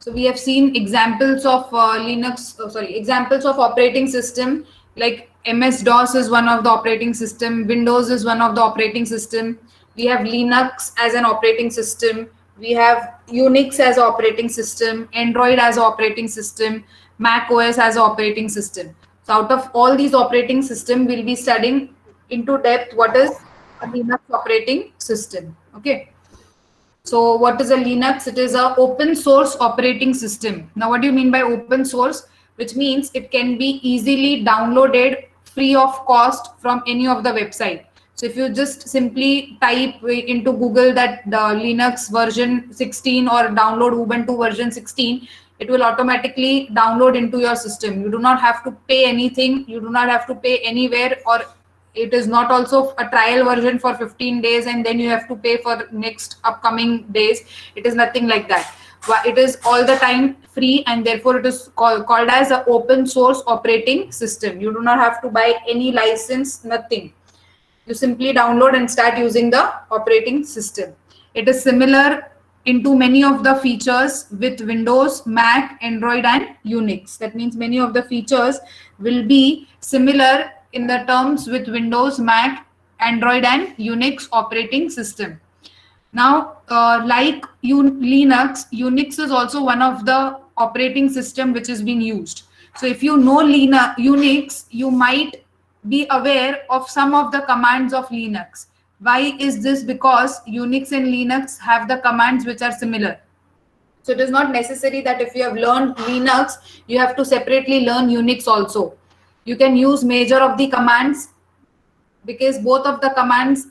So we have seen examples of examples of operating system, like MS-DOS is one of the operating system, Windows is one of the operating system. We have Linux as an operating system. We have Unix as operating system, Android as operating system, Mac OS as operating system. So out of all these operating system, we'll be studying into depth what is a Linux operating system. Okay. So what is a Linux? It is a open source operating system. Now, what do you mean by open source? Which means it can be easily downloaded free of cost from any of the website. So if you just simply type into Google that the Linux version 16 or download Ubuntu version 16, it will automatically download into your system. You do not have to pay anything. You do not have to pay anywhere, or it is not also a trial version for 15 days and then you have to pay for next upcoming days. It is nothing like that. It is all the time free, and therefore it is called as an open source operating system. You do not have to buy any license, nothing. You simply download and start using the operating system. It is similar into many of the features with Windows, Mac, Android, and Unix. That means many of the features will be similar in the terms with Windows, Mac, Android, and Unix operating system. Now, like Linux, Unix is also one of the operating system which is being used. So if you know Unix, you might be aware of some of the commands of Linux. Why is this? Because Unix and Linux have the commands which are similar. So it is not necessary that if you have learned Linux, you have to separately learn Unix also. You can use major of the commands, because both of the commands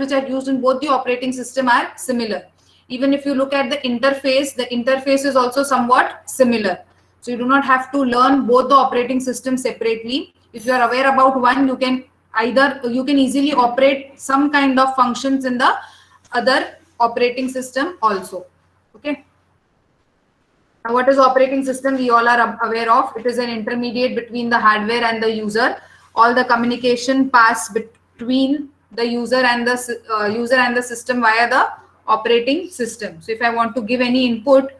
which are used in both the operating system are similar. Even if you look at the interface is also somewhat similar. So you do not have to learn both the operating systems separately. If you are aware about one, you can easily operate some kind of functions in the other operating system also. Okay. Now, what is operating system? We all are aware of. It is an intermediate between the hardware and the user. All the communication pass between the user and the system via the operating system. So if I want to give any input,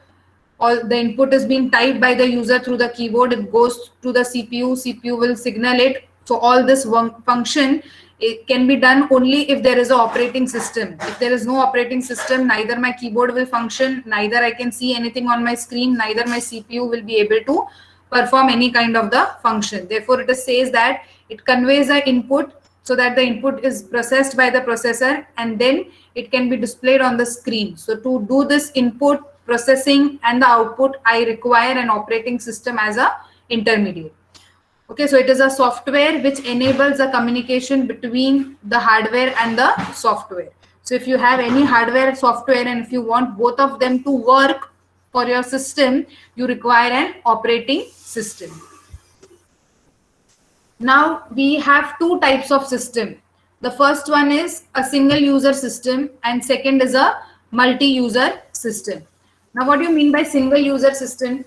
all the input is being typed by the user through the keyboard. It goes to the CPU. CPU will signal it. So all this function, it can be done only if there is an operating system. If there is no operating system, neither my keyboard will function, neither I can see anything on my screen, neither my CPU will be able to perform any kind of the function. Therefore, it says that it conveys an input so that the input is processed by the processor and then it can be displayed on the screen. So to do this input processing and the output, I require an operating system as a intermediate. Okay, so it is a software which enables the communication between the hardware and the software. So if you have any hardware software and if you want both of them to work for your system, you require an operating system. Now we have two types of system. The first one is a single user system and second is a multi-user system. Now what do you mean by single user system?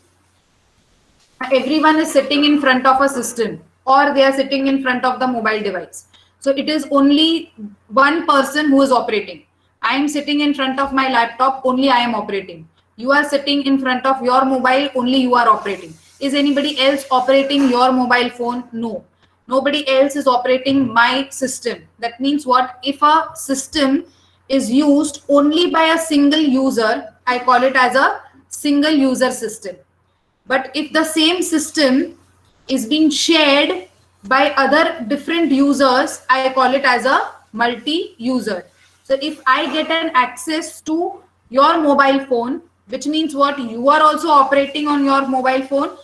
Everyone is sitting in front of a system or they are sitting in front of the mobile device. So it is only one person who is operating. I am sitting in front of my laptop, only I am operating. You are sitting in front of your mobile, only you are operating. Is anybody else operating your mobile phone? No. Nobody else is operating my system. That means what? If a system is used only by a single user, I call it as a single user system. But if the same system is being shared by other different users, I call it as a multi-user. So if I get an access to your mobile phone, which means what? You are also operating on your mobile phone.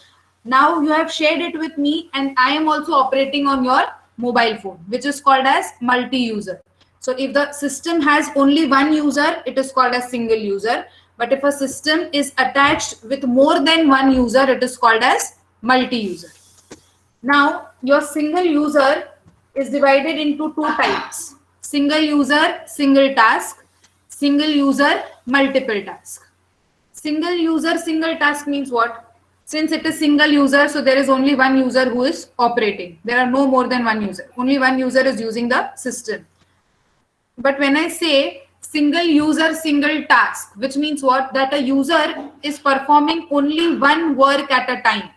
Now you have shared it with me and I am also operating on your mobile phone, which is called as multi-user. So if the system has only one user, it is called as single user. But if a system is attached with more than one user, it is called as multi-user. Now, your single user is divided into two types. Single user, single task. Single user, multiple task. Single user, single task means what? Since it is single user, so there is only one user who is operating. There are no more than one user. Only one user is using the system. But when I say single user, single task, which means what? That a user is performing only one work at a time.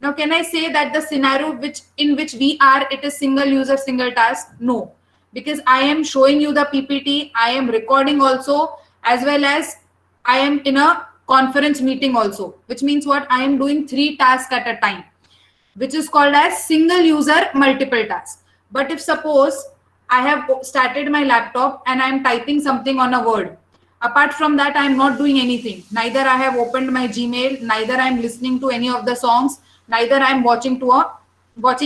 Now, can I say that the scenario in which we are, it is single user, single task? No, because I am showing you the PPT, I am recording also, as well as I am in a conference meeting also, which means what? I am doing 3 tasks at a time, which is called as single user, multiple task. But if suppose I have started my laptop and I am typing something on a Word, apart from that, I am not doing anything. Neither I have opened my Gmail, neither I am listening to any of the songs, neither I am watching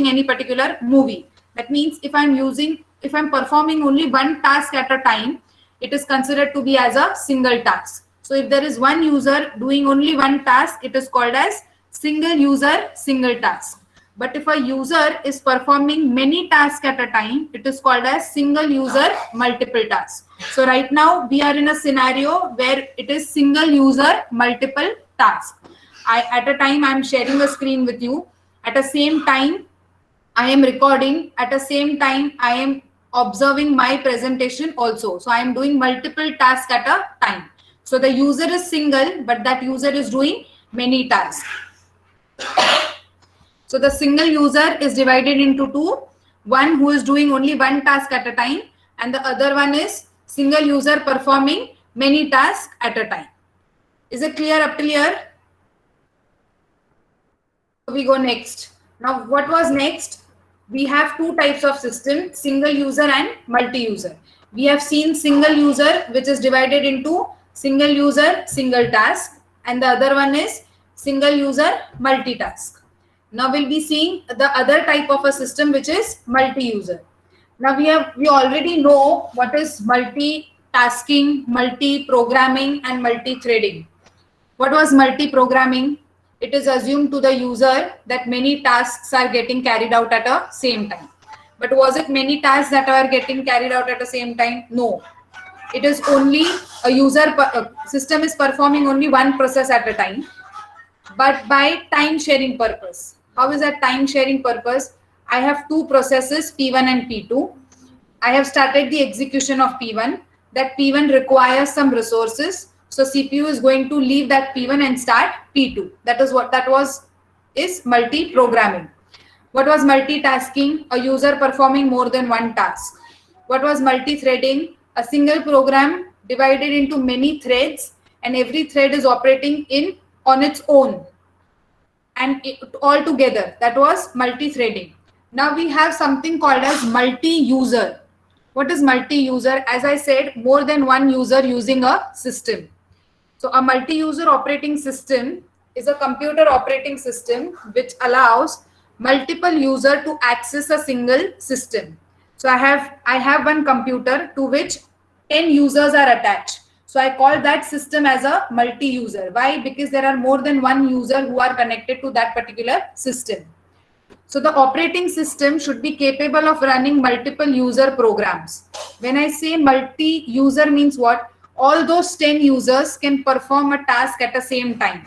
any particular movie. That means if I'm performing only one task at a time, it is considered to be as a single task. So if there is one user doing only one task, it is called as single user, single task. But if a user is performing many tasks at a time, it is called as single user, multiple tasks. So right now we are in a scenario where it is single user, multiple tasks. At a time I am sharing a screen with you. At the same time I am recording. At the same time I am observing my presentation also. So I am doing multiple tasks at a time. So the user is single, but that user is doing many tasks. So the single user is divided into two. One who is doing only one task at a time, and the other one is single user performing many tasks at a time. Is it clear up till here? We go next. Now what was next? We have two types of system, single user and multi-user. We have seen single user, which is divided into single user, single task, and the other one is single user, multitask. Now we'll be seeing the other type of a system, which is multi-user. Now we already know what is multitasking, multi-programming, and multi-threading. What was multi-programming? It is assumed to the user that many tasks are getting carried out at a same time. But was it many tasks that are getting carried out at the same time? No. It is only a system is performing only one process at a time, but by time sharing purpose. How is that time sharing purpose? I have two processes, P1 and P2. I have started the execution of P1. That P1 requires some resources. So CPU is going to leave that P1 and start P2. That is multi-programming. What was multitasking? A user performing more than one task. What was multi-threading? A single program divided into many threads, and every thread is operating on its own. And all together, that was multi-threading. Now we have something called as multi-user. What is multi-user? As I said, more than one user using a system. So a multi-user operating system is a computer operating system which allows multiple users to access a single system. So I have one computer to which 10 users are attached. So I call that system as a multi-user. Why? Because there are more than one user who are connected to that particular system. So the operating system should be capable of running multiple user programs. When I say multi-user means what? All those 10 users can perform a task at the same time.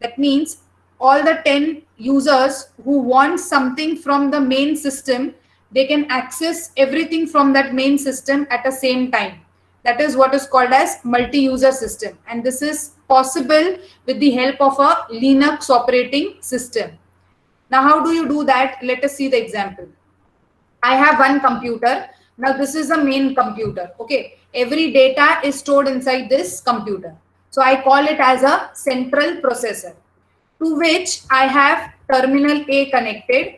That means all the 10 users who want something from the main system, they can access everything from that main system at the same time. That is what is called as multi-user system. And this is possible with the help of a Linux operating system. Now, how do you do that? Let us see the example. I have one computer. Now, this is the main computer. Okay. Every data is stored inside this computer. So I call it as a central processor, to which I have terminal A connected,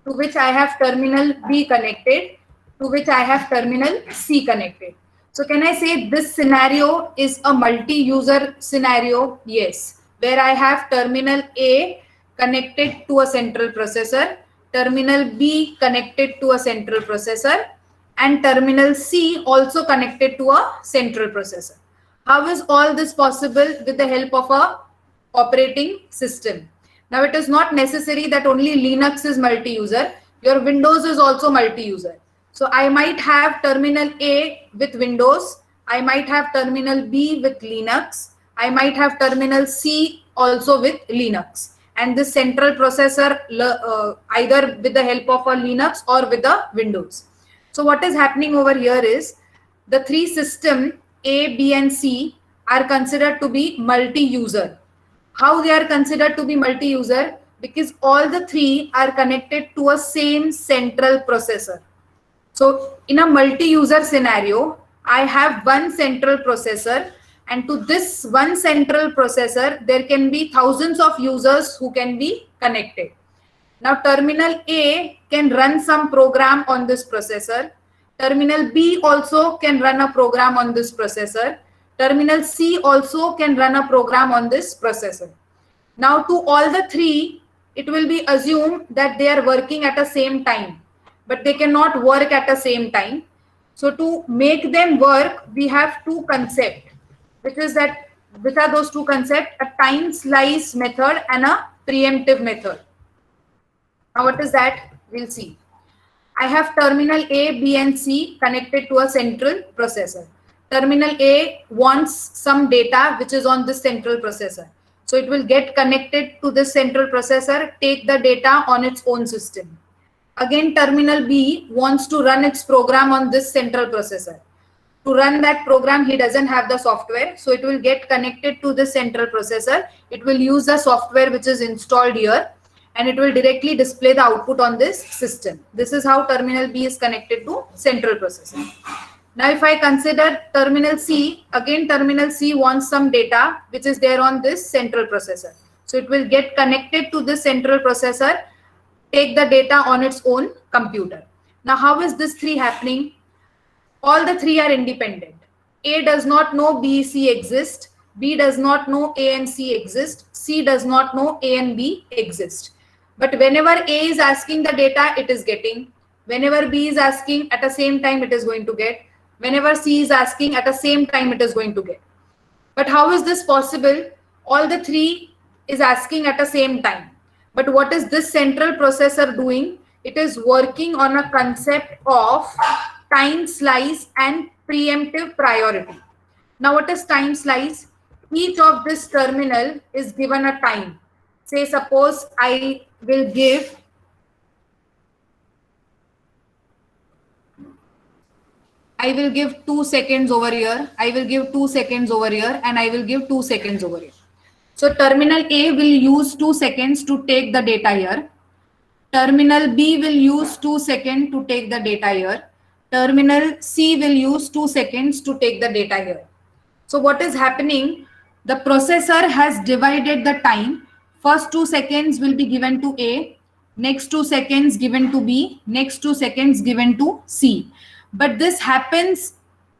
to which I have terminal B connected, to which I have terminal C connected. So can I say this scenario is a multi-user scenario? Yes, where I have terminal A connected to a central processor, terminal B connected to a central processor, and terminal C also connected to a central processor. How is all this possible? With the help of a operating system. Now it is not necessary that only Linux is multi-user. Your Windows is also multi-user. So I might have terminal A with Windows. I might have terminal B with Linux. I might have terminal C also with Linux. And this central processor either with the help of a Linux or with the Windows. So what is happening over here is the three system A, B, and C are considered to be multi-user. How they are considered to be multi-user? Because all the three are connected to a same central processor. So in a multi-user scenario, I have one central processor, and to this one central processor, there can be thousands of users who can be connected. Now terminal A can run some program on this processor. Terminal B also can run a program on this processor. Terminal C also can run a program on this processor. Now to all the three, it will be assumed that they are working at the same time, but they cannot work at the same time. So to make them work, we have two concepts, which are those two concepts: a time slice method and a preemptive method. Now what is that? We'll see. I have terminal A, B, and C connected to a central processor. Terminal A wants some data which is on this central processor. So it will get connected to this central processor, take the data on its own system. Again, terminal B wants to run its program on this central processor. To run that program, he doesn't have the software. So it will get connected to the central processor. It will use the software which is installed here, and it will directly display the output on this system. This is how terminal B is connected to central processor. Now if I consider terminal C, again terminal C wants some data which is there on this central processor. So it will get connected to this central processor, take the data on its own computer. Now how is this three happening? All the three are independent. A does not know B, C exist. B does not know A and C exist. C does not know A and B exist. But whenever A is asking the data, it is getting. Whenever B is asking, at the same time it is going to get. Whenever C is asking, at the same time it is going to get. But how is this possible? All the three is asking at the same time. But what is this central processor doing? It is working on a concept of time slice and preemptive priority. Now what is time slice? Each of this terminal is given a time. Say suppose I will give 2 seconds over here, I will give 2 seconds over here, and I will give 2 seconds over here. So terminal A will use 2 seconds to take the data here. Terminal B will use 2 seconds to take the data here. Terminal C will use 2 seconds to take the data here. So what is happening? The processor has divided the time. First 2 seconds will be given to A, next 2 seconds given to B, next 2 seconds given to C. But this happens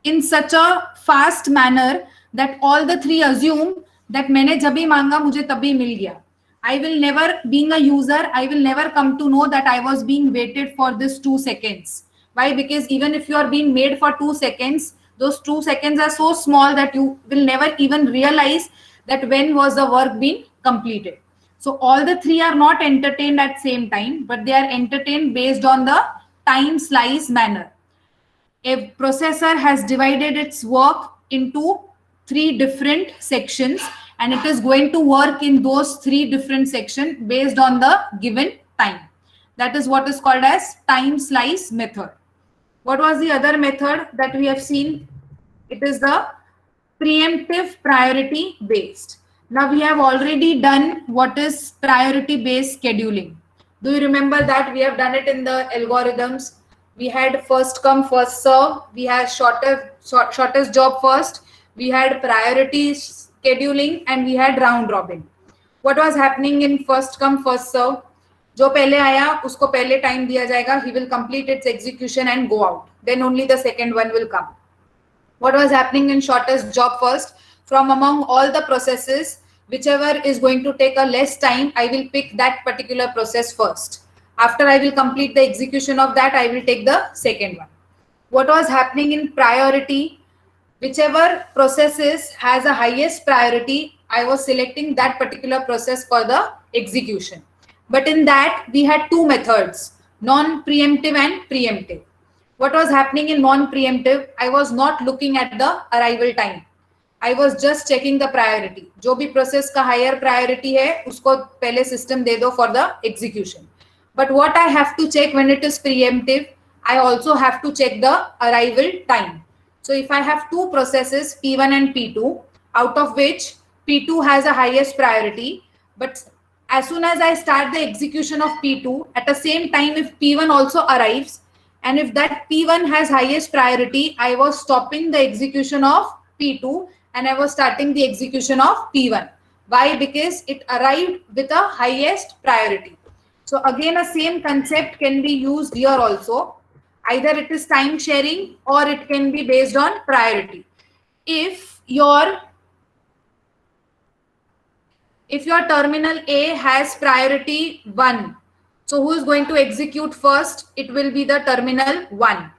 in such a fast manner that all the three assume that मैंने जब भी मांगा मुझे तभी मिल गया. I will never, being a user, I will never come to know that I was being waited for this 2 seconds. Why? Because even if you are being made for 2 seconds, those 2 seconds are so small that you will never even realize that when was the work being completed. So all the three are not entertained at same time, but they are entertained based on the time slice manner. A processor has divided its work into 3 different sections, and it is going to work in those 3 different sections based on the given time. That is what is called as time slice method. What was the other method that we have seen? It is the preemptive priority based. Now we have already done what is priority based scheduling. Do you remember that? We have done it in the algorithms. We had first come first serve. We had shortest job first. We had priority scheduling, and we had round robin. What was happening in first come first serve? जो पहले आया उसको पहले time दिया जाएगा. He will complete its execution and go out. Then only the second one will come. What was happening in shortest job first? From among all the processes, whichever is going to take a less time, I will pick that particular process first. After I will complete the execution of that, I will take the second one. What was happening in priority? Whichever processes has a highest priority, I was selecting that particular process for the execution. But in that, we had 2 methods, non-preemptive and preemptive. What was happening in non-preemptive? I was not looking at the arrival time. I was just checking the priority. जो भी process का higher priority है, उसको पहले system दे दो for the execution. But what I have to check when it is preemptive, I also have to check the arrival time. So if I have two processes, P1 and P2, out of which P2 has a highest priority, but as soon as I start the execution of P2, at the same time, if P1 also arrives, and if that P1 has highest priority, I was stopping the execution of P2 and I was starting the execution of P1. Why? Because it arrived with a highest priority. So again, a same concept can be used here also. Either it is time sharing or it can be based on priority. If your terminal A has priority 1, so who is going to execute first? It will be the terminal 1.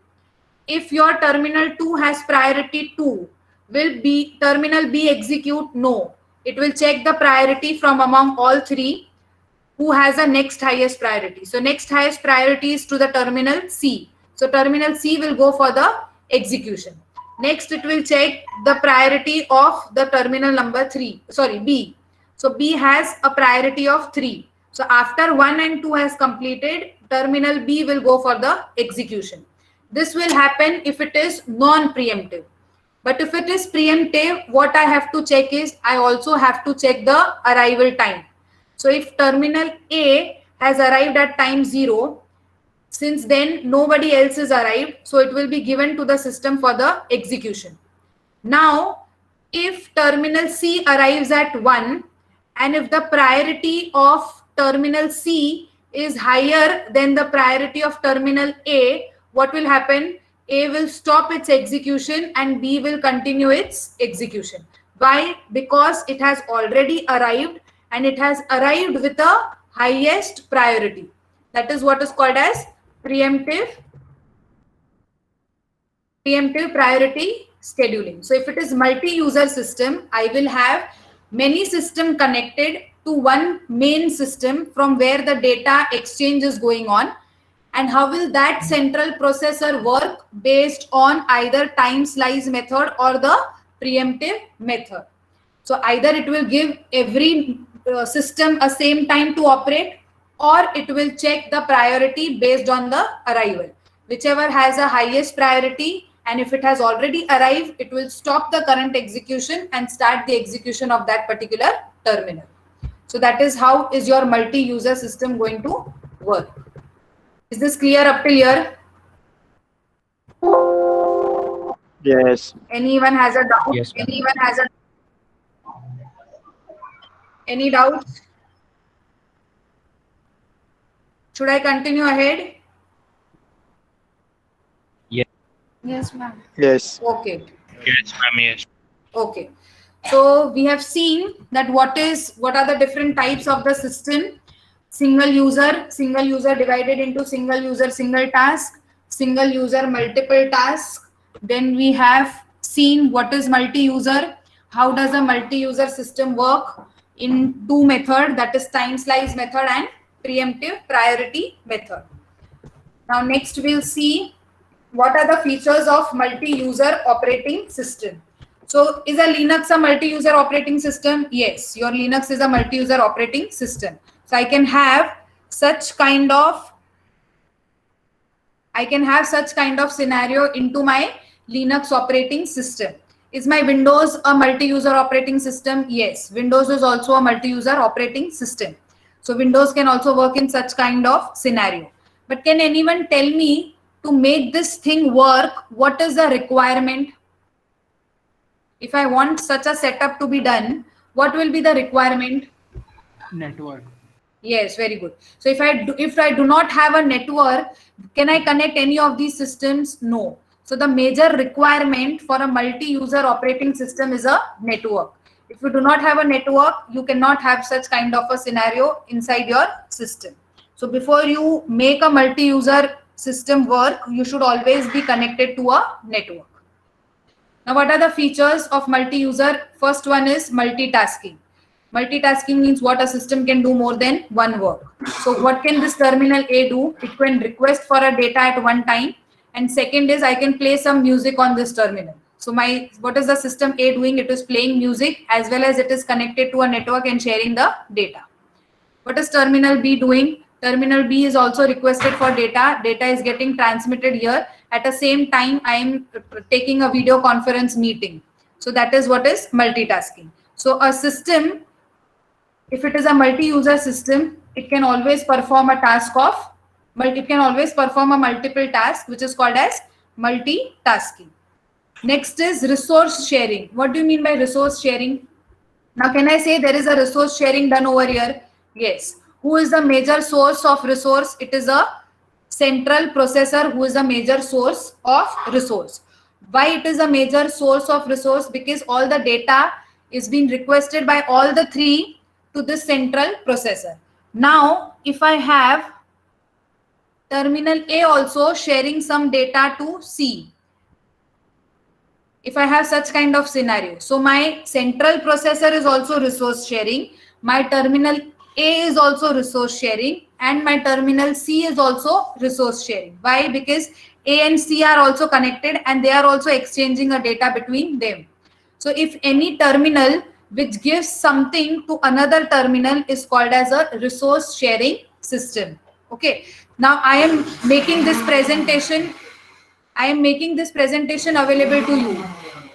If your terminal 2 has priority 2, will be terminal B execute? No. It will check the priority from among all three who has a next highest priority. So next highest priority is to the terminal C. So terminal C will go for the execution. Next, it will check the priority of the terminal number 3, sorry, B. So B has a priority of 3. So after 1 and 2 has completed, terminal B will go for the execution. This will happen if it is non-preemptive. But if it is preemptive, what I have to check is I also have to check the arrival time. So if terminal A has arrived at time 0, since then nobody else is arrived, so it will be given to the system for the execution. Now, if terminal C arrives at 1, and if the priority of terminal C is higher than the priority of terminal A, what will happen? A will stop its execution and B will continue its execution. Why? Because it has already arrived and it has arrived with the highest priority. That is what is called as preemptive priority scheduling. So if it is multi-user system, I will have many systems connected to one main system from where the data exchange is going on. And how will that central processor work? Based on either time slice method or the preemptive method. So either it will give every system a same time to operate, or it will check the priority based on the arrival. Whichever has a highest priority, and if it has already arrived, it will stop the current execution and start the execution of that particular terminal. So that is how is your multi-user system going to work. Is this clear up till here? Yes. Anyone has a doubt? Yes, ma'am. Anyone has a any doubts? Should I continue ahead? Yes, ma'am. Yes. Okay. Yes, ma'am. Yes. Okay. So we have seen that what are the different types of the system. Single user divided into single user, single task, single user, multiple tasks. Then we have seen what is multi-user. How does a multi-user system work in two methods, that is time slice method and preemptive priority method. Now next we'll see what are the features of multi-user operating system. So is a Linux a multi-user operating system? Yes, your Linux is a multi-user operating system. So I can have such kind of scenario into my Linux operating system. Is my Windows a multi-user operating system? Yes, Windows is also a multi-user operating system. So Windows can also work in such kind of scenario. But can anyone tell me, to make this thing work, what is the requirement? If I want such a setup to be done, what will be the requirement? Network. Yes, very good. So if I do not have a network, can I connect any of these systems? No. So the major requirement for a multi-user operating system is a network. If you do not have a network, you cannot have such kind of a scenario inside your system. So before you make a multi-user system work, you should always be connected to a network. Now, what are the features of multi-user? First one is multitasking. Multitasking means what a system can do more than one work. So what can this terminal A do? It can request for a data at one time. And second is I can play some music on this terminal. So what is the system A doing? It is playing music as well as it is connected to a network and sharing the data. What is terminal B doing? Terminal B is also requested for data. Data is getting transmitted here. At the same time, I am taking a video conference meeting. So that is what is multitasking. So a system, if it is a multi-user system, it can always perform a task of, it can always perform a multiple task, which is called as multitasking. Next is resource sharing. What do you mean by resource sharing? Now, can I say there is a resource sharing done over here? Yes. Who is the major source of resource? It is a central processor who is a major source of resource. Why it is a major source of resource? Because all the data is being requested by all the three to this central processor. Now, if I have terminal A also sharing some data to C, if I have such kind of scenario, so my central processor is also resource sharing, my terminal A is also resource sharing, and my terminal C is also resource sharing. Why? Because A and C are also connected and they are also exchanging a data between them. So if any terminal which gives something to another terminal is called as a resource sharing system. Okay. Now I am making this presentation. I am making this presentation available to you,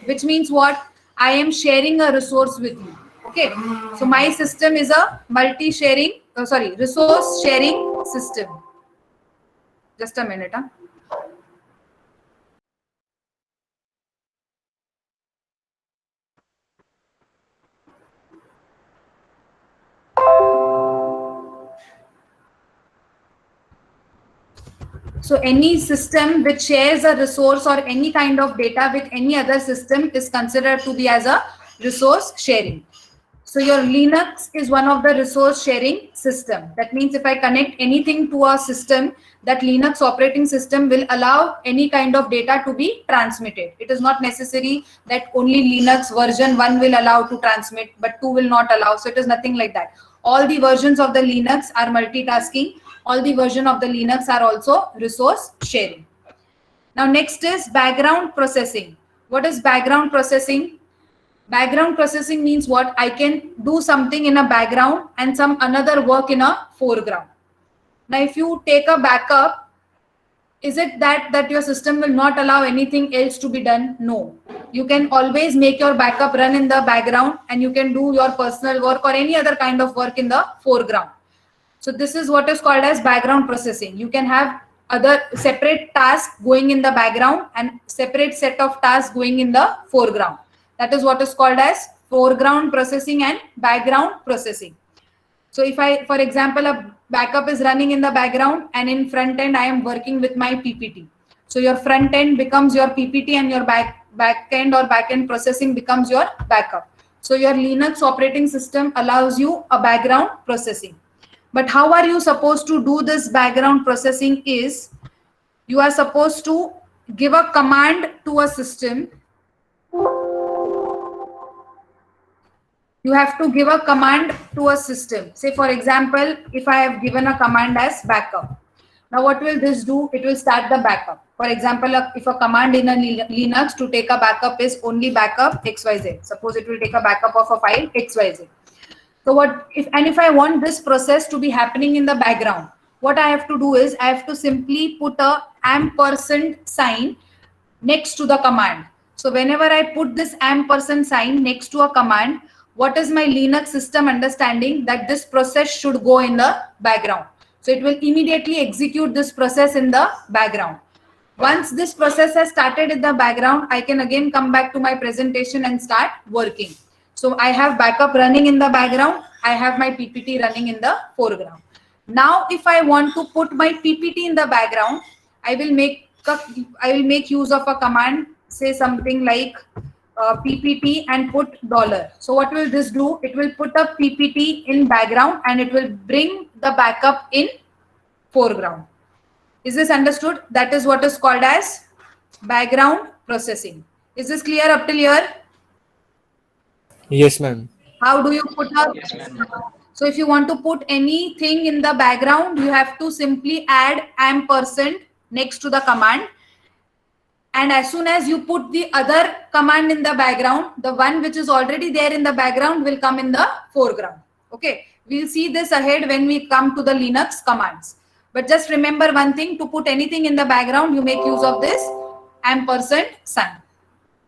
which means what? I am sharing a resource with you. Okay. So my system is a multi-sharing, resource sharing system. Just a minute. Huh? So any system which shares a resource or any kind of data with any other system is considered to be as a resource sharing. So your Linux is one of the resource sharing system. That means if I connect anything to a system, that Linux operating system will allow any kind of data to be transmitted. It is not necessary that only Linux version 1 will allow to transmit, but 2 will not allow. So it is nothing like that. All the versions of the Linux are multitasking. All the version of the Linux are also resource sharing. Now next is background processing. What is background processing? Background processing means what? I can do something in a background and some another work in a foreground. Now if you take a backup, is it that your system will not allow anything else to be done? No. You can always make your backup run in the background and you can do your personal work or any other kind of work in the foreground. So this is what is called as background processing. You can have other separate tasks going in the background and separate set of tasks going in the foreground. That is what is called as foreground processing and background processing. So if I, for example, a backup is running in the background and in front end, I am working with my PPT. So your front end becomes your PPT and your back end or back end processing becomes your backup. So your Linux operating system allows you a background processing. But how are you supposed to do this background processing is, you are supposed to give a command to a system. You have to give a command to a system. Say for example, if I have given a command as backup. Now what will this do? It will start the backup. For example, if a command in a Linux to take a backup is only backup XYZ. Suppose it will take a backup of a file XYZ. So if I want this process to be happening in the background, what I have to do is I have to simply put a ampersand sign next to the command. So whenever I put this ampersand sign next to a command, what is my Linux system understanding? That this process should go in the background. So it will immediately execute this process in the background. Once this process has started in the background, I can again come back to my presentation and start working. So I have backup running in the background. I have my PPT running in the foreground. Now, if I want to put my PPT in the background, I will make use of a command, say something like PPT and put $. So what will this do? It will put a PPT in background and it will bring the backup in foreground. Is this understood? That is what is called as background processing. Is this clear up till here? Yes, ma'am. How do you put up? Yes, so if you want to put anything in the background, you have to simply add ampersand next to the command. And as soon as you put the other command in the background, the one which is already there in the background will come in the foreground. Okay. We'll see this ahead when we come to the Linux commands. But just remember one thing, to put anything in the background, you make use of this %sun.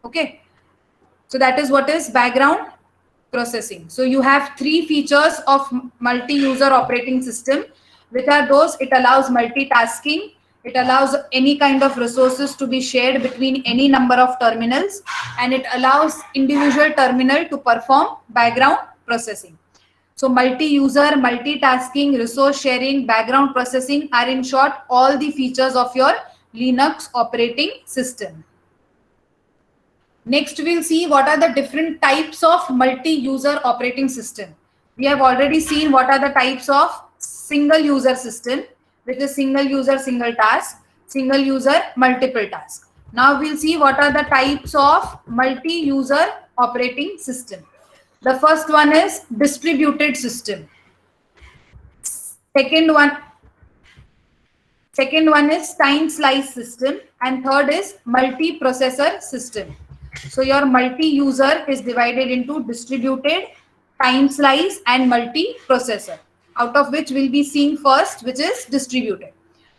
Okay. So that is what is background processing. So you have three features of multi-user operating system, which are those: it allows multitasking, it allows any kind of resources to be shared between any number of terminals, and it allows individual terminal to perform background processing. So multi-user, multitasking, resource sharing, background processing are, in short, all the features of your Linux operating system. Next, we'll see what are the different types of multi-user operating system. We have already seen what are the types of single user system, which is single user, single task, single user, multiple task. Now we'll see what are the types of multi-user operating system. The first one is distributed system. Second one is time slice system, and third is multi-processor system. So your multi-user is divided into distributed, time slice, and multi-processor, out of which we'll be seeing first, which is distributed.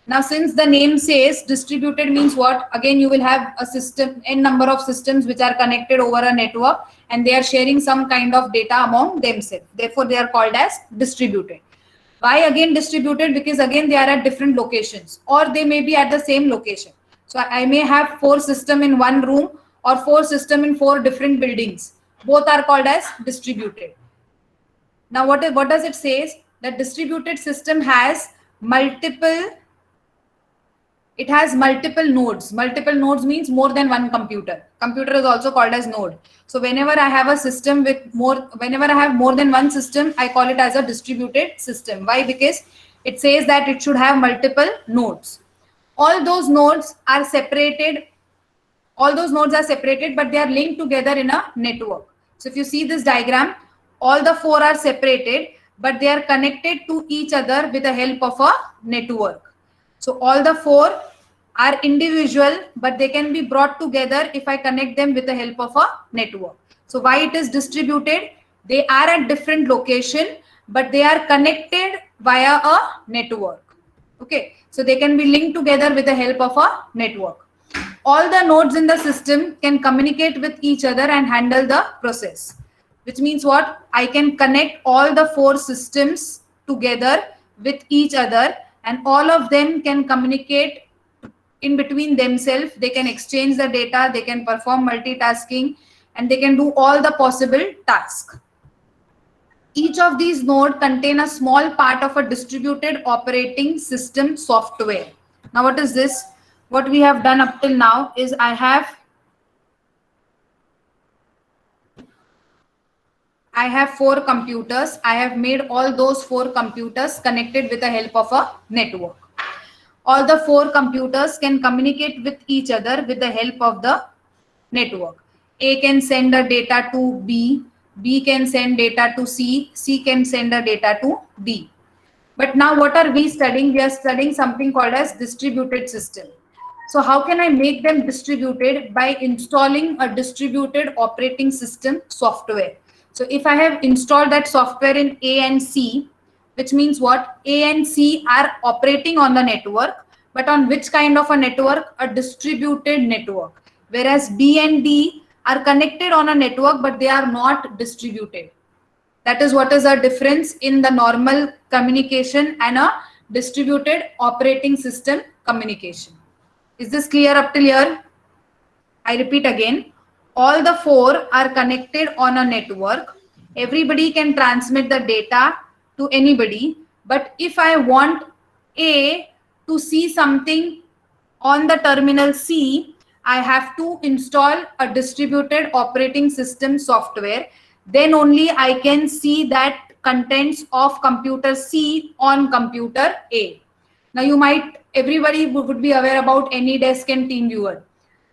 Now, since the name says distributed means what? Again, you will have a system, n number of systems which are connected over a network, and they are sharing some kind of data among themselves. Therefore, they are called as distributed. Why again distributed? Because again, they are at different locations, or they may be at the same location. So I may have 4 systems in one room, or 4 systems in 4 different buildings. Both are called as distributed. Now, what does it say? That distributed system has multiple nodes. Multiple nodes means more than one computer. Computer is also called as node. So whenever I have a system whenever I have more than one system, I call it as a distributed system. Why? Because it says that it should have multiple nodes. All those nodes are separated, but they are linked together in a network. So if you see this diagram, all the 4 are separated, but they are connected to each other with the help of a network. So all the 4 are individual, but they can be brought together if I connect them with the help of a network. So why it is distributed? They are at different location, but they are connected via a network. Okay, so they can be linked together with the help of a network. All the nodes in the system can communicate with each other and handle the process. Which means what? I can connect all the 4 systems together with each other, and all of them can communicate in between themselves. They can exchange the data, they can perform multitasking, and they can do all the possible tasks. Each of these nodes contain a small part of a distributed operating system software. Now, what is this? What we have done up till now is I have 4 computers. I have made all those 4 computers connected with the help of a network. All the 4 computers can communicate with each other with the help of the network. A can send the data to B, B can send data to C, C can send the data to D. But now what are we studying? We are studying something called as distributed system. So how can I make them distributed? By installing a distributed operating system software. So if I have installed that software in A and C, which means what? A and C are operating on the network, but on which kind of a network? A distributed network. Whereas B and D are connected on a network, but they are not distributed. That is what is the difference in the normal communication and a distributed operating system communication. Is this clear up till here? I repeat again. All the 4 are connected on a network. Everybody can transmit the data to anybody. But if I want A to see something on the terminal C, I have to install a distributed operating system software. Then only I can see that contents of computer C on computer A. Now everybody would be aware about AnyDesk and TeamViewer.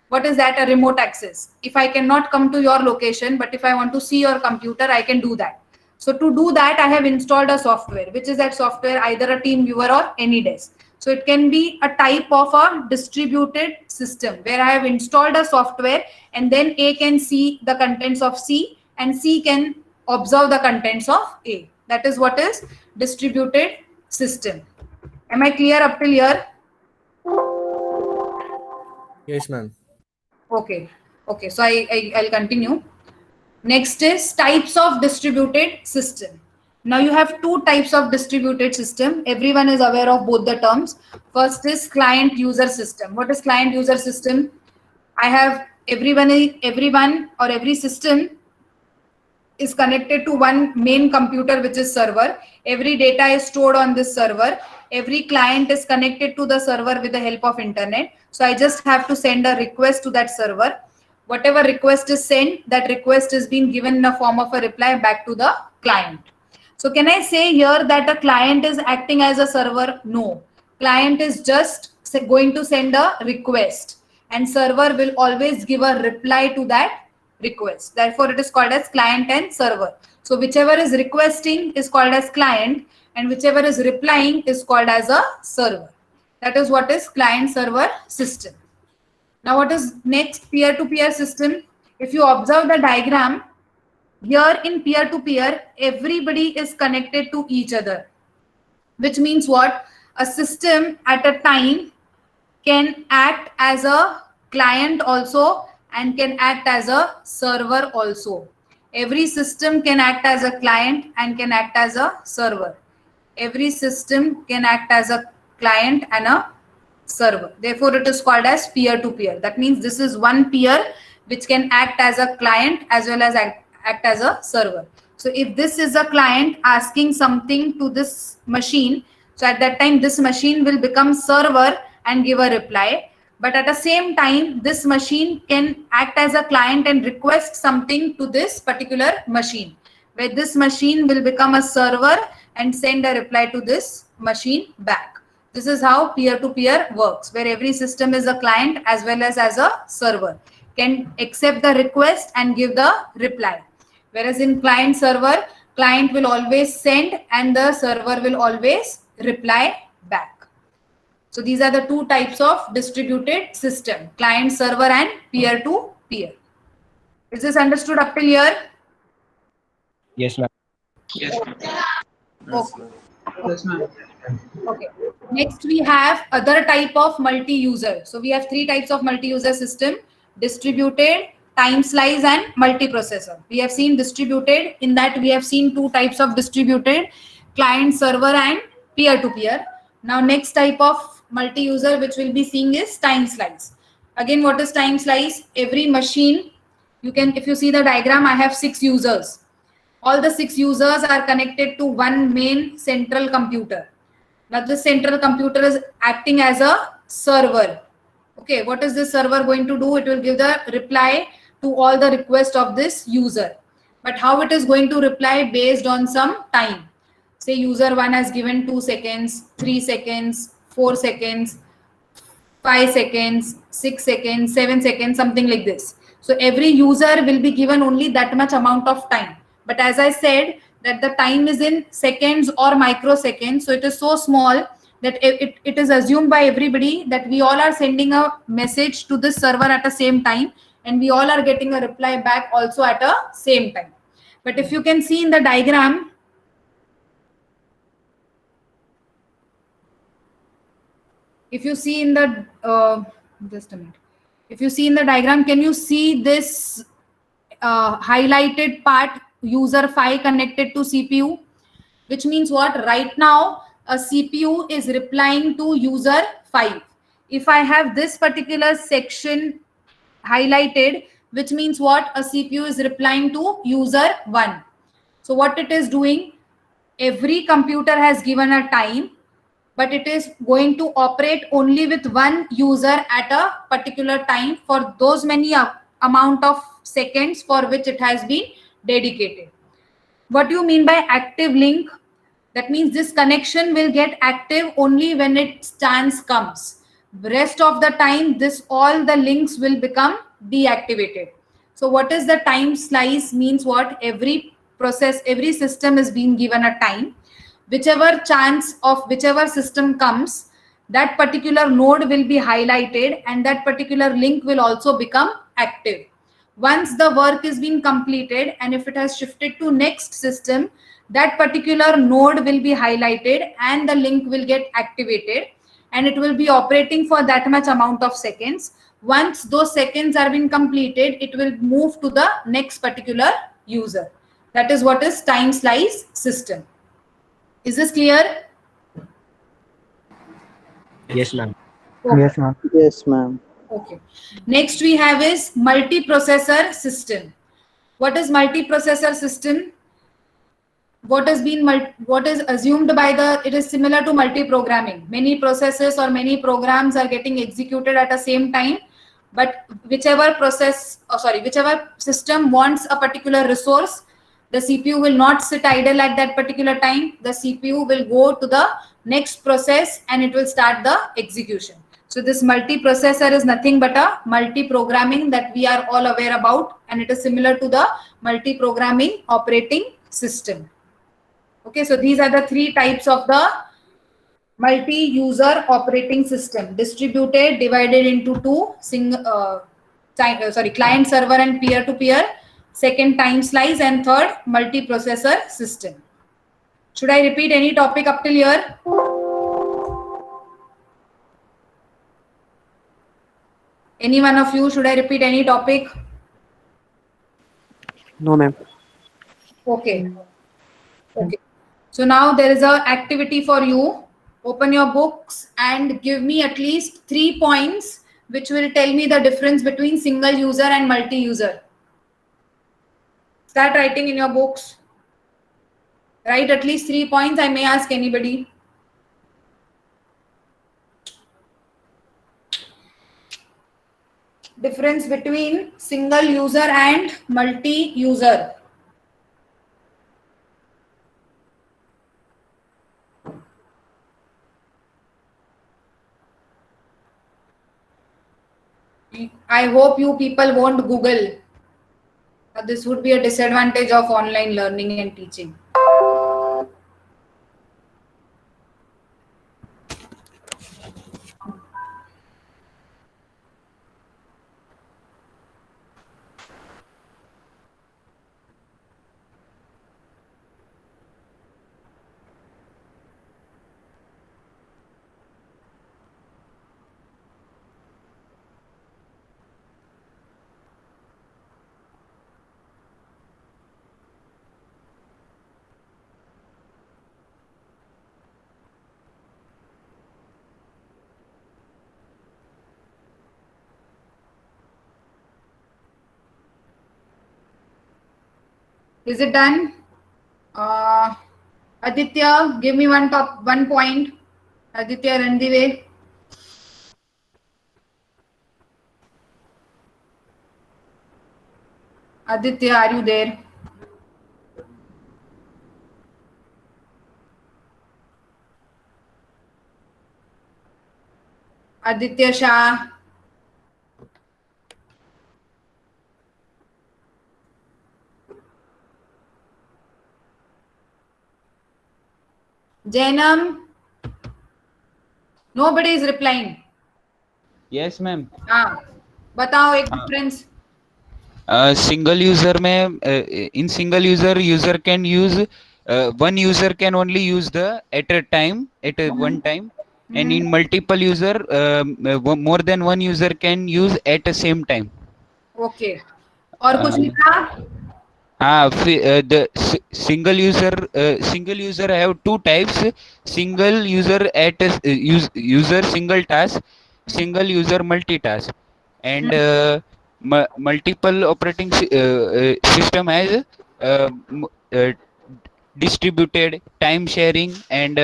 What is that? A remote access. If I cannot come to your location, but if I want to see your computer, I can do that. So to do that, I have installed a software. Which is that software? Either a TeamViewer or AnyDesk. So it can be a type of a distributed system where I have installed a software, and then A can see the contents of C and C can observe the contents of A. That is what is distributed system. Am I clear up till here? Yes, ma'am. Okay. Okay. So I'll continue. Next is types of distributed system. Now you have two types of distributed system. Everyone is aware of both the terms. First is client user system. What is client user system? I have everyone or every system is connected to one main computer, which is server. Every data is stored on this server. Every client is connected to the server with the help of internet. So I just have to send a request to that server. Whatever request is sent, that request is being given in the form of a reply back to the client. So can I say here that a client is acting as a server? No. Client is just going to send a request, and server will always give a reply to that request. Therefore, it is called as client and server. So whichever is requesting is called as client, and whichever is replying is called as a server. That is what is client server system. Now what is next? Peer-to-peer system. If you observe the diagram, here in peer-to-peer, everybody is connected to each other, which means what? A system at a time can act as a client also and can act as a server also. Every system can act as a client and can act as a server. Every system can act as a client and a server. Therefore, it is called as peer-to-peer. That means this is one peer which can act as a client as well as act as a server. So if this is a client asking something to this machine, so at that time this machine will become server and give a reply. But at the same time, this machine can act as a client and request something to this particular machine, where this machine will become a server and send a reply to this machine back. This is how peer-to-peer works, where every system is a client as well as a server, can accept the request and give the reply. Whereas in client server, client will always send and the server will always reply back. So these are the two types of distributed system, client server and peer-to-peer. Is this understood up till here? Yes, ma'am. Okay. Okay. Next we have other type of multi-user. So we have three types of multi-user system: distributed, time slice and multiprocessor. We have seen distributed. In that we have seen two types of distributed: client server and peer-to-peer. Now next type of multi-user which we'll be seeing is time slice. Again, what is time slice? Every machine, you can, if you see the diagram, I have 6 users. All the 6 users are connected to one main central computer. Now the central computer is acting as a server. Okay, what is this server going to do? It will give the reply to all the requests of this user. But how it is going to reply? Based on some time. Say user 1 has given 2 seconds, 3 seconds, 4 seconds, 5 seconds, 6 seconds, 7 seconds, something like this. So every user will be given only that much amount of time. But as I said, that the time is in seconds or microseconds. So it is so small that it is assumed by everybody that we all are sending a message to this server at the same time, and we all are getting a reply back also at a same time. But if you can see in the diagram, if you see in the just a minute, if you see in the diagram, can you see this highlighted part, user 5 connected to CPU? Which means what? Right now a CPU is replying to user 5. If I have this particular section highlighted, which means what? A CPU is replying to user 1. So what it is doing, every computer has given a time, but it is going to operate only with one user at a particular time for those many amount of seconds for which it has been dedicated. What do you mean by active link? That means this connection will get active only when its chance comes. The rest of the time, all the links will become deactivated. So what is the time slice? Means what? Every process, every system is being given a time. Whichever chance of whichever system comes, that particular node will be highlighted and that particular link will also become active. Once the work is being completed and if it has shifted to next system, that particular node will be highlighted and the link will get activated, and it will be operating for that much amount of seconds. Once those seconds are been completed, it will move to the next particular user. That is what is time slice system. Is this clear? Yes, ma'am. Okay. Yes, ma'am. Yes, ma'am. Okay. Next we have is multiprocessor system. What is multiprocessor system? What is assumed by it is similar to multi-programming. Many processes or many programs are getting executed at the same time, but whichever system wants a particular resource, the CPU will not sit idle at that particular time. The CPU will go to the next process and it will start the execution. So this multiprocessor is nothing but a multi-programming that we are all aware about, and it is similar to the multi-programming operating system. Okay, so these are the three types of the multi-user operating system: distributed, divided into two, client server and peer-to-peer, second time slice, and third multiprocessor system. Should I repeat any topic up till here? Any one of you, should I repeat any topic? No, ma'am. Okay. Okay. So now there is an activity for you. Open your books and give me at least 3 points which will tell me the difference between single user and multi-user. Start writing in your books. Write at least 3 points. I may ask anybody. Difference between single user and multi-user. I hope you people won't Google. This would be a disadvantage of online learning and teaching. Is it done? Aditya, give me one point. Aditya, run the way. Aditya, are you there? Aditya Shah. Jainam. Nobody is replying. Yes, ma'am. बताओ एक difference. Single user में in single user can use one user can only use the at a time one time, and in multiple user more than one user can use at the same time. Okay. और कुछ लिखा? The single user have two types: single user at user single task, single user multitask, and multiple operating system has distributed, time sharing, and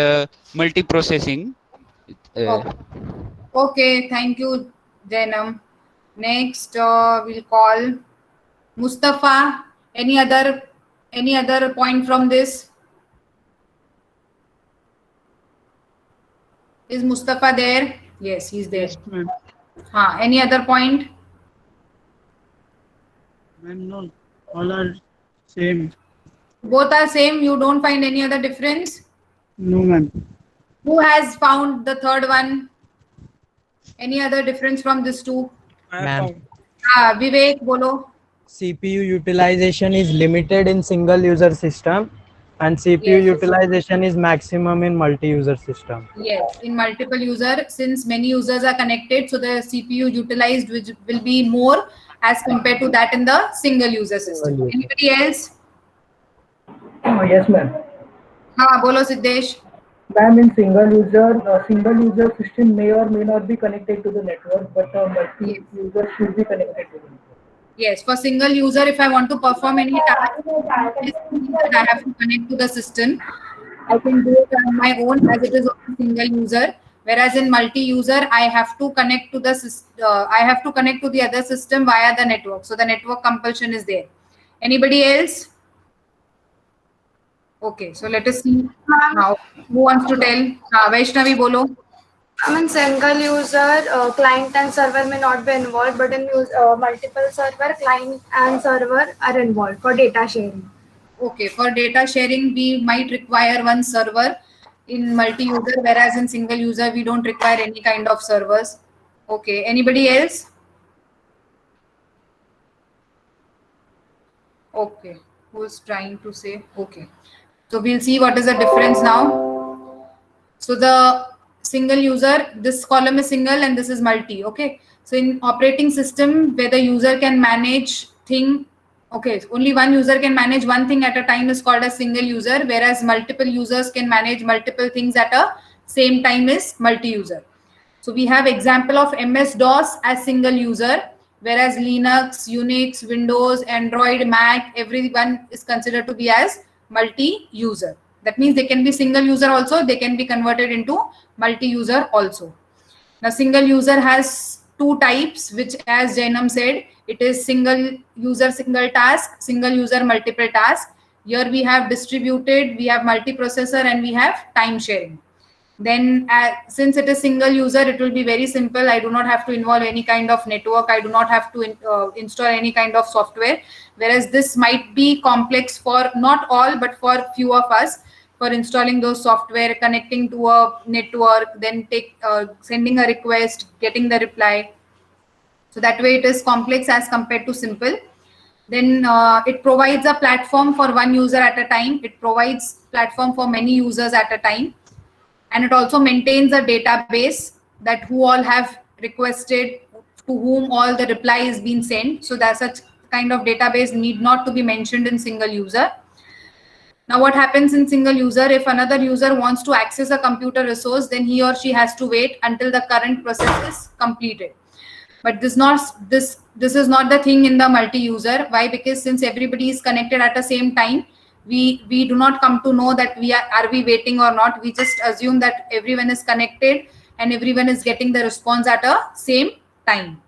multiprocessing. Okay, thank you, Jainam. Next, we'll call Mustafa. Any other point from this? Is Mustafa there? Yes, he's there. Yes, ma'am. Any other point? Ma'am, no. All are same. Both are same. You don't find any other difference? No, ma'am. Who has found the third one? Any other difference from these two? Ma'am. Vivek, bolo. CPU utilization is limited in single user system And CPU Yes. utilization is maximum in multi-user system. Yes, in multiple user, since many users are connected, so the CPU utilized which will be more as compared to that in the single user system. Single user. Anybody else? Yes, ma'am. Ha, bolo Siddesh. Ma'am, in single user system may or may not be connected to the network, but multi-user should be connected to the network. Yes, for single user, if I want to perform any task, that I have to connect to the system. I can do it on my own as it is on a single user. Whereas in multi-user, I have to connect to the I have to connect to the other system via the network. So the network compulsion is there. Anybody else? Okay, so let us see now. Who wants to tell? Vaishnavi, bolo. I mean, single user, client and server may not be involved, but in multiple server, client and server are involved for data sharing. Okay, for data sharing, we might require one server in multi-user, whereas in single user, we don't require any kind of servers. Okay, anybody else? Okay, who's trying to say? Okay, so we'll see what is the difference now. So the single user, this column is single and this is multi. Okay, so in operating system where the user can manage thing, okay, only one user can manage one thing at a time is called a single user, whereas multiple users can manage multiple things at a same time is multi-user. So we have example of MS-DOS as single user, whereas Linux, Unix, Windows, Android, Mac, everyone is considered to be as multi-user. That means they can be single user also, they can be converted into multi-user also. Now single user has two types, which as Jainam said, it is single user single task, single user multiple task. Here we have distributed, we have multiprocessor, and we have time sharing. Then since it is single user, it will be very simple. I do not have to involve any kind of network. I do not have to install any kind of software. Whereas this might be complex for not all, but for few of us, for installing those software, connecting to a network, then sending a request, getting the reply. So that way it is complex as compared to simple. Then it provides a platform for one user at a time. It provides platform for many users at a time. And it also maintains a database that who all have requested, to whom all the reply is being sent. So that such kind of database need not to be mentioned in single user. Now what happens in single user, if another user wants to access a computer resource, then he or she has to wait until the current process is completed. But this is not the thing in the multi-user. Why? Because since everybody is connected at the same time, we do not come to know that are we waiting or not. We just assume that everyone is connected and everyone is getting the response at a same time.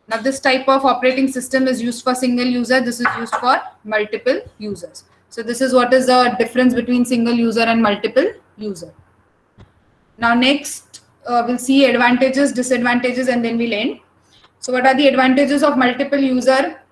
Now this type of operating system is used for single user. This is used for multiple users. So this is what is the difference between single user and multiple user. Now next we'll see advantages, disadvantages, and then we'll end. So what are the advantages of multiple user?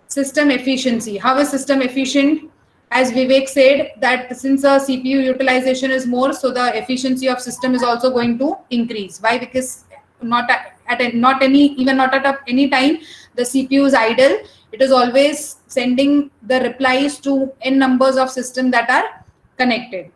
System efficiency. How is system efficient? As Vivek said, that since a CPU utilization is more, so the efficiency of system is also going to increase. Why? Because not at any time the CPU is idle. It is always sending the replies to n numbers of systems that are connected.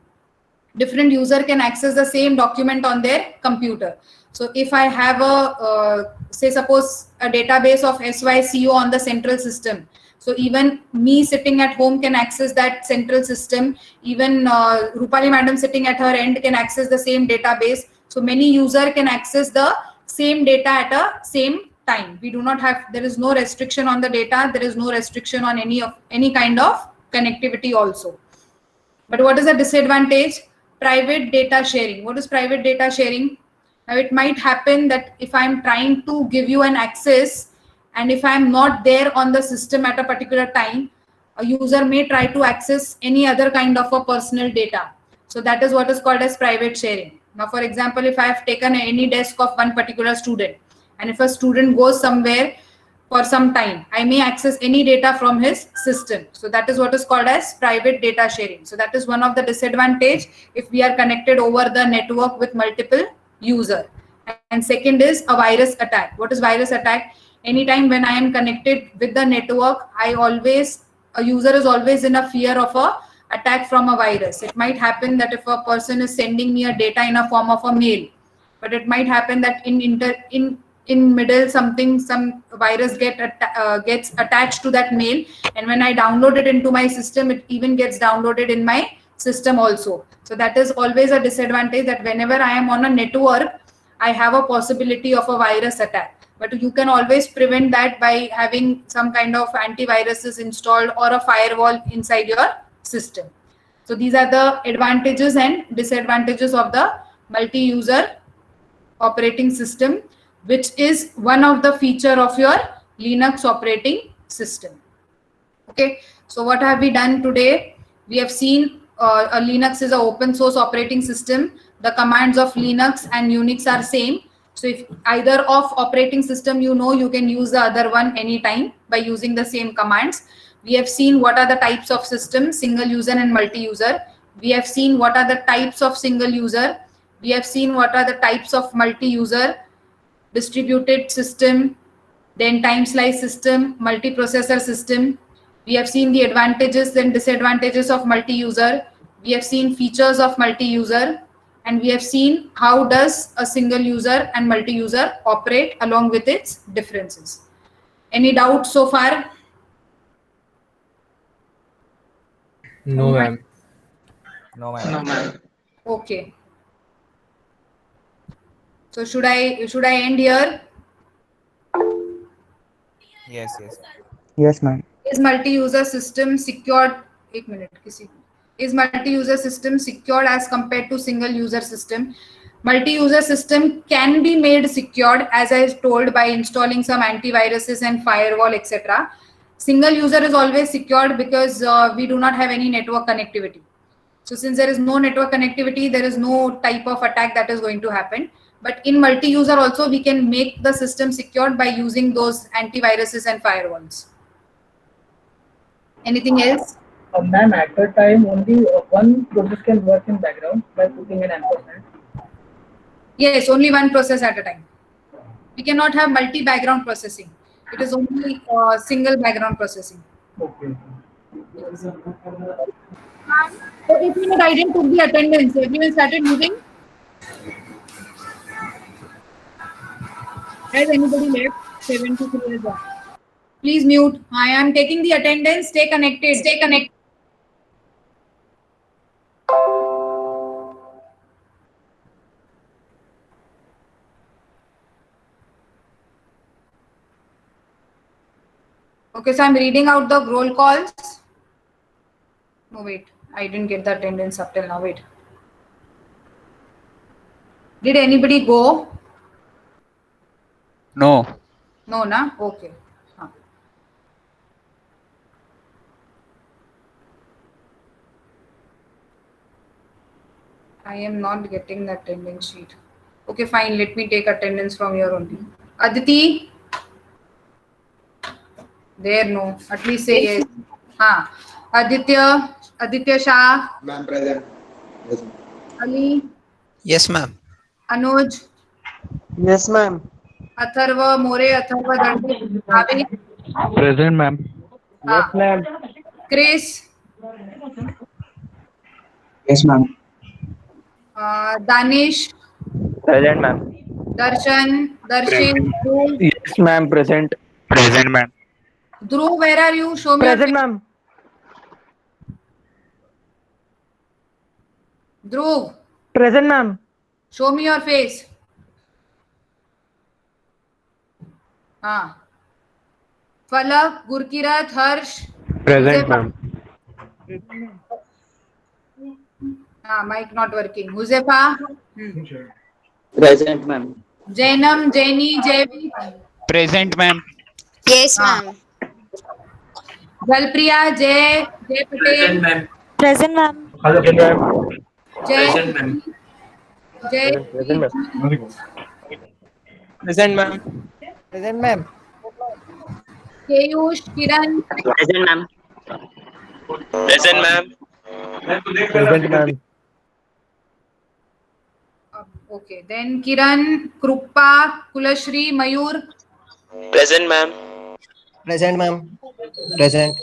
Different user can access the same document on their computer. So if I have say suppose a database of SYCO on the central system, so even me sitting at home can access that central system. Even Rupali madam sitting at her end can access the same database. So many user can access the same data at a same time. We do not have, there is no restriction on the data. There is no restriction on any kind of connectivity also. But what is the disadvantage? Private data sharing. What is private data sharing? Now it might happen that if I'm trying to give you an access, and if I'm not there on the system at a particular time, a user may try to access any other kind of a personal data. So that is what is called as private sharing. Now, for example, if I have taken any desk of one particular student, and if a student goes somewhere for some time, I may access any data from his system. So that is what is called as private data sharing. So that is one of the disadvantage if we are connected over the network with multiple user. And second is a virus attack. What is virus attack? Anytime when I am connected with the network, a user is always in a fear of a attack from a virus. It might happen that if a person is sending me a data in a form of a mail, but it might happen that in middle some virus gets attached to that mail, and when I download it into my system, it even gets downloaded in my system also. So that is always a disadvantage, that whenever I am on a network, I have a possibility of a virus attack. But you can always prevent that by having some kind of antiviruses installed or a firewall inside your system. So these are the advantages and disadvantages of the multi-user operating system, which is one of the feature of your Linux operating system. Okay, so what have we done today? We have seen a Linux is an open source operating system. The commands of Linux and Unix are same. So if either of operating system you can use the other one anytime by using the same commands. We have seen what are the types of systems, single user and multi-user. We have seen what are the types of single user. We have seen what are the types of multi-user, distributed system, then time slice system, multiprocessor system. We have seen the advantages and disadvantages of multi-user. We have seen features of multi-user, and we have seen how does a single user and multi-user operate along with its differences. Any doubts so far? No, ma'am. No, ma'am. Okay. So should I end here? Yes. Yes, ma'am. Is multi-user system secured? एक minute, is multi-user system secured as compared to single user system? Multi-user system can be made secured, as I told, by installing some antiviruses and firewall, etc. Single user is always secured because we do not have any network connectivity. So since there is no network connectivity, there is no type of attack that is going to happen. But in multi-user also, we can make the system secured by using those antiviruses and firewalls. Anything else? Ma'am, at a time only one process can work in background by putting an ampersand. Yes, only one process at a time. We cannot have multi-background processing. It is only single background processing. Okay. So 8 minute I didn't took the attendance. Everyone started moving. Has anybody left? 73 years old. Please mute. I am taking the attendance. Stay connected. Stay connected. Okay, so I'm reading out the roll calls. No, wait. I didn't get the attendance up till now. Wait. Did anybody go? No. No, na? Okay. Huh. I am not getting the attendance sheet. Okay, fine. Let me take attendance from here only. Aditi? There, no. At least say yes. Aditya Shah? Ma'am, present. Ali? Yes, ma'am. Anuj? Yes, ma'am. Atharva More, Atharva Dandi? Avi? Present, ma'am. Yes, ma'am. Chris? Yes, ma'am. Danish? Present, ma'am. Darshan? Darshin? Dhruv? Yes, ma'am. Present. Present, ma'am. Dhruv, where are you? Show me your face. ma'am. Dhruv, Present, ma'am. show me your face. Falak, Gurkirat, Harsh. Present, Huzefa. ma'am. Mic not working. Huzefa. Present, ma'am. Jainam, Jaini, Jaivi. Present, ma'am. Yes, ma'am. Jalpriya, Jay Patel. Present, ma'am. Present, ma'am. Jay. Jay. Present, ma'am. Present, ma'am. Present, ma'am. Keyush, Kiran. Present, ma'am. Present, ma'am. Present, ma'am. Okay, then Kiran, Krupa, Kulashri, Mayur. Present, ma'am. Present, ma'am. Present.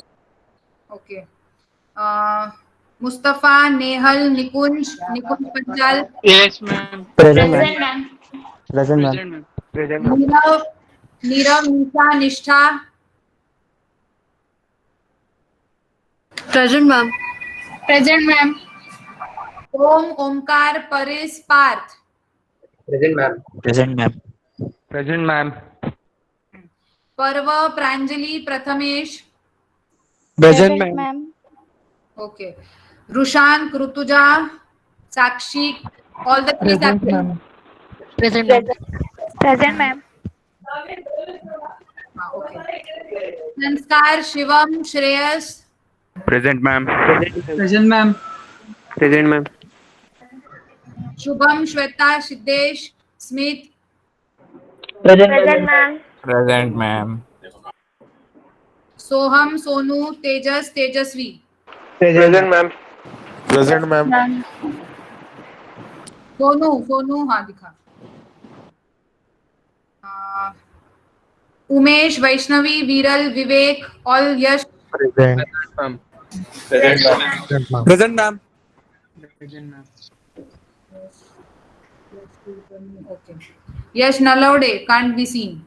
Okay. Mustafa, Nehal, Nikunj, Nikunj Panchal, Yes, ma'am. Present, ma'am. Present, ma'am. ma'am. Present, ma'am. Nirav, Nirav, Nisha, Nishtha, Present, ma'am. Present, ma'am. Om, Omkar, Paris, Parth, Present, ma'am. Present, ma'am. Present, ma'am. Parva, Pranjali, Prathamesh, Present, Present, ma'am. ma'am. okay, Rushank, Rutuja, Sakshi, all the three Present, Sakshi. ma'am. Present, ma'am. Present, ma'am. Okay. Sanskar, Shivam, Shreyas, Present, ma'am. Present, ma'am. Present, ma'am. Shubham, Shweta, Siddesh, Smith, Present, ma'am. Present, ma'am. Soham, Sonu, Tejas, Tejasvi, Present, ma'am. Present, ma'am. Sonu हाँ दिखा Umesh Vaishnavi Viral Vivek all Yash Present. Ma'am. Present, ma'am. Present, ma'am. Present, ma'am. okay Yash Nalawade can't be seen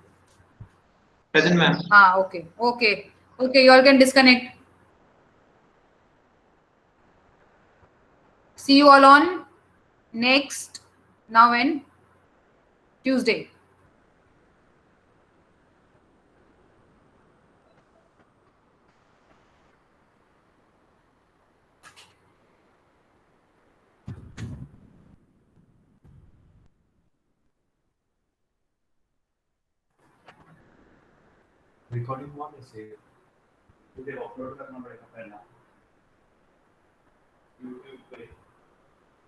Present, ma'am. हाँ okay you all can disconnect see you all on next now and Tuesday. Recording हुआ कैसे मुझे upload करना पड़ेगा पहला YouTube पे